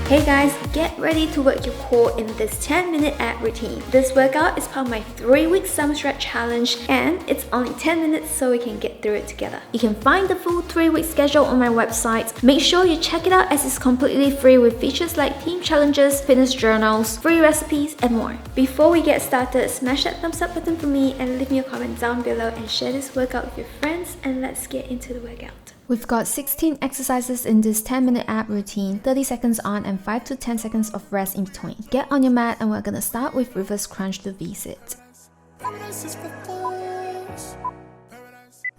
Hey guys, get ready to work your core in this 10-minute ab routine. This workout is part of my 3-week summer stretch challenge and it's only 10 minutes so we can get through it together. You can find the full 3-week schedule on my website. Make sure you check it out as it's completely free with features like team challenges, fitness journals, free recipes, and more. Before we get started, smash that thumbs up button for me and leave me a comment down below and share this workout with your friends, and let's get into the workout. We've got 16 exercises in this 10-minute ab routine, 30 seconds on and 5 to 10 seconds of rest in between. Get on your mat and we're gonna start with reverse crunch to V-sit.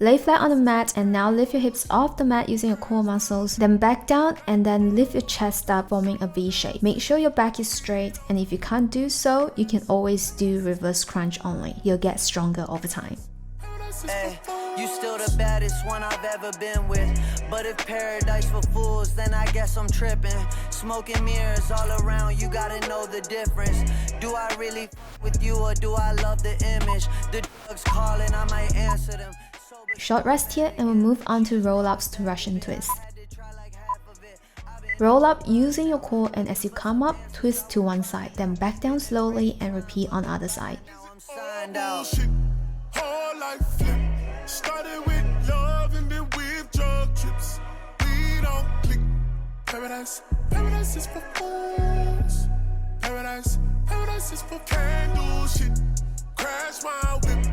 Lay flat on the mat and now lift your hips off the mat using your core muscles, then back down and then lift your chest up, forming a V shape. Make sure your back is straight, and if you can't do so, you can always do reverse crunch only. You'll get stronger over time. You still the baddest one I've ever been with. But if paradise for fools, then I guess I'm tripping. Smoking mirrors all around, you gotta know the difference. Do I really f with you or do I love the image? The drugs calling, I might answer them. Short rest here and we'll move on to roll-ups to Russian twist. Roll up using your core, and as you come up, twist to one side, then back down slowly and repeat on the other side. Started with love and then with drug trips. We don't click. Paradise, paradise is for fools. Paradise, paradise is for candle shit. Crash my whip.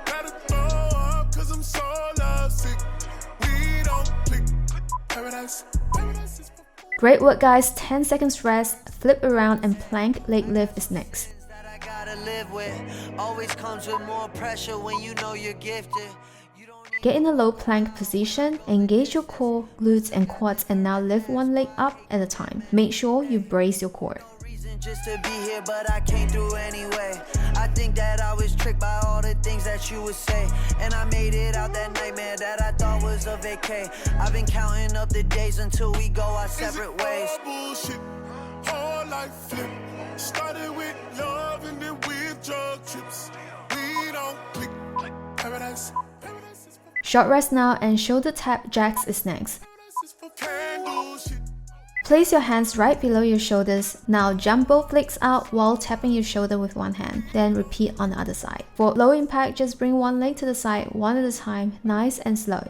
Gotta throw up cause I'm so lovesick. We don't click. Paradise, paradise is for fools. Great work guys, 10 seconds rest, flip around and plank leg lift is next. Live with always comes with more pressure when you know you're gifted. Get in a low plank position, engage your core, glutes and quads, and now lift one leg up at a time. Make sure you brace your core. Just to be here, but I came through anyway. I think that I was tricked by all the things that you would say, and I made it out that nightmare that I thought was a vacay. I've been counting up the days until we go our separate ways. Bullshit, whole life flip. Started with love and then with drug trips. We don't click. Paradise, paradise is for Short rest now and shoulder tap jacks is next. candle shit. Place your hands right below your shoulders. Now jump both legs out while tapping your shoulder with one hand. Then repeat on the other side. For low impact, just bring one leg to the side, one at a time, nice and slow.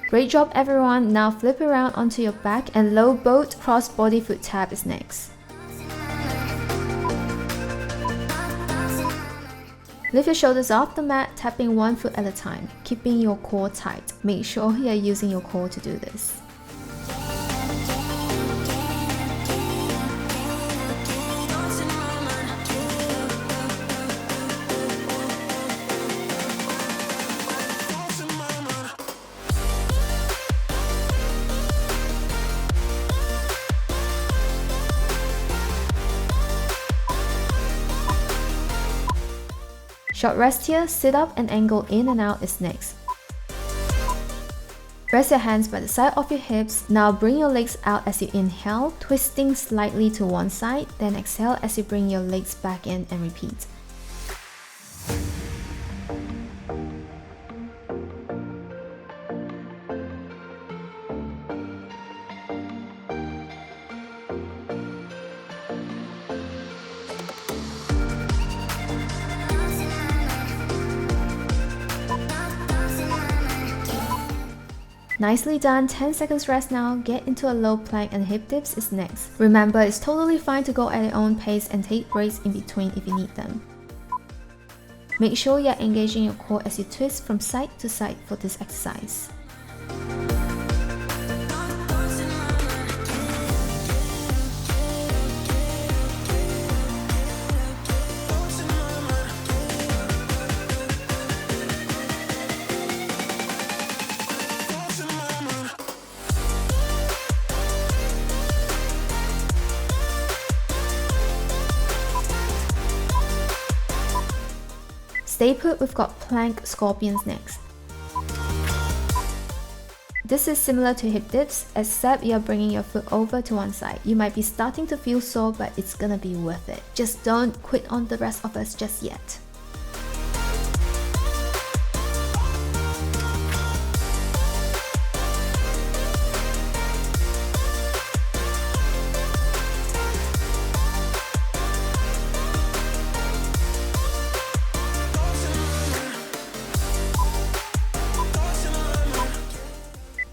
Great job everyone, now flip around onto your back and low boat cross body foot tap is next. Lift your shoulders off the mat, tapping one foot at a time, keeping your core tight. Make sure you are using your core to do this. Short rest here, sit up and angle in and out is next. Rest your hands by the side of your hips. Now bring your legs out as you inhale, twisting slightly to one side, then exhale as you bring your legs back in and repeat. Nicely done, 10 seconds rest now, get into a low plank and hip dips is next. Remember, it's totally fine to go at your own pace and take breaks in between if you need them. Make sure you're engaging your core as you twist from side to side for this exercise. Stay put, we've got plank scorpions next. This is similar to hip dips, except you're bringing your foot over to one side. You might be starting to feel sore, but it's gonna be worth it. Just don't quit on the rest of us just yet.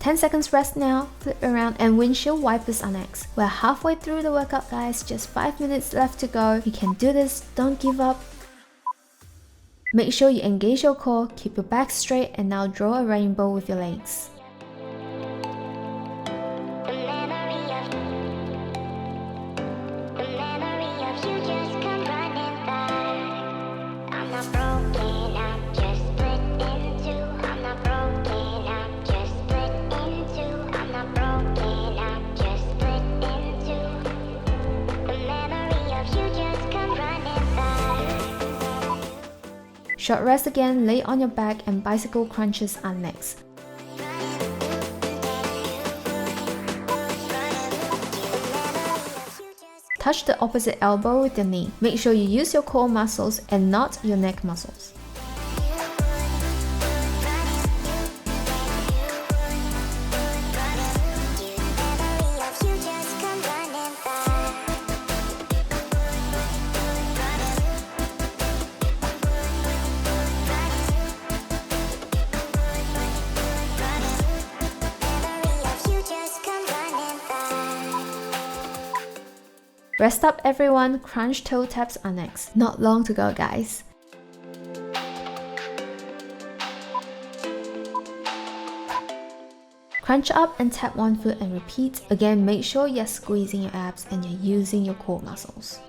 Ten seconds rest now, flip around and windshield wipers are next. We're halfway through the workout guys, just 5 minutes left to go. You can do this, don't give up. Make sure you engage your core, keep your back straight and now draw a rainbow with your legs. Short rest again, lay on your back and bicycle crunches are next. Touch the opposite elbow with your knee. Make sure you use your core muscles and not your neck muscles. Rest up everyone, crunch toe taps are next. Not long to go guys. Crunch up and tap one foot and repeat. Again, make sure you're squeezing your abs and you're using your core muscles.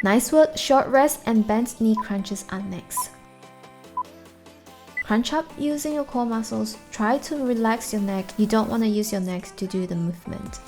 Nice work, short rest and bent knee crunches are next. Crunch up using your core muscles. Try to relax your neck. You don't want to use your neck to do the movement.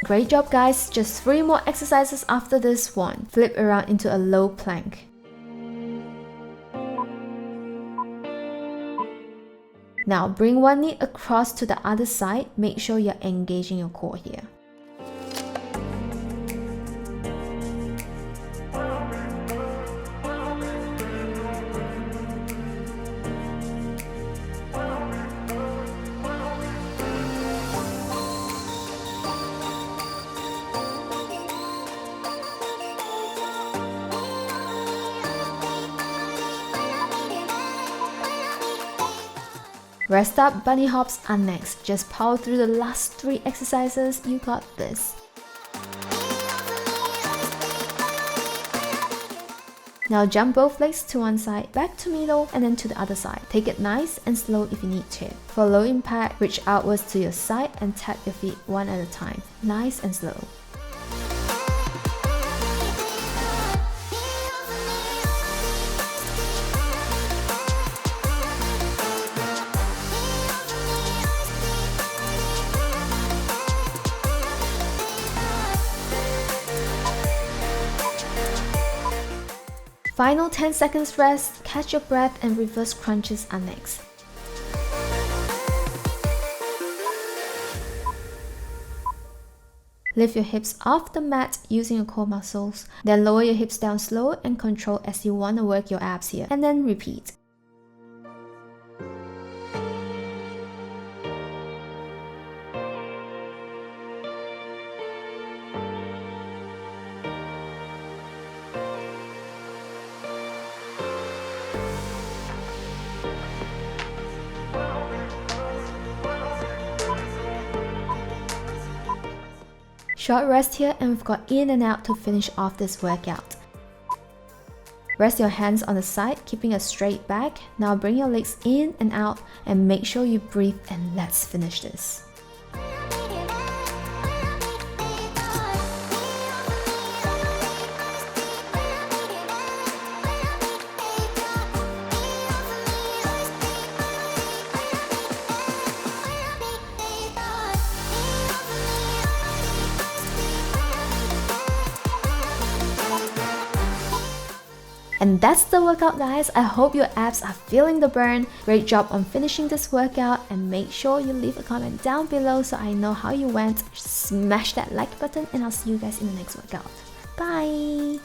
Great job guys, just 3 more exercises after this one. Flip around into a low plank. Now bring one knee across to the other side, make sure you're engaging your core here. Rest up, bunny hops are next. Just power through the last 3 exercises, you got this. Now jump both legs to one side, back to middle, and then to the other side. Take it nice and slow if you need to. For low impact, reach outwards to your side and tap your feet one at a time. Nice and slow. Final 10 seconds rest, catch your breath and reverse crunches are next. Lift your hips off the mat using your core muscles, then lower your hips down slow and control as you want to work your abs here, and then repeat. Short rest here, and we've got in and out to finish off this workout. Rest your hands on the side, keeping a straight back. Now bring your legs in and out and make sure you breathe, and let's finish this. And that's the workout, guys. I hope your abs are feeling the burn. Great job on finishing this workout, and make sure you leave a comment down below so I know how you went. Smash that like button, and I'll see you guys in the next workout. Bye!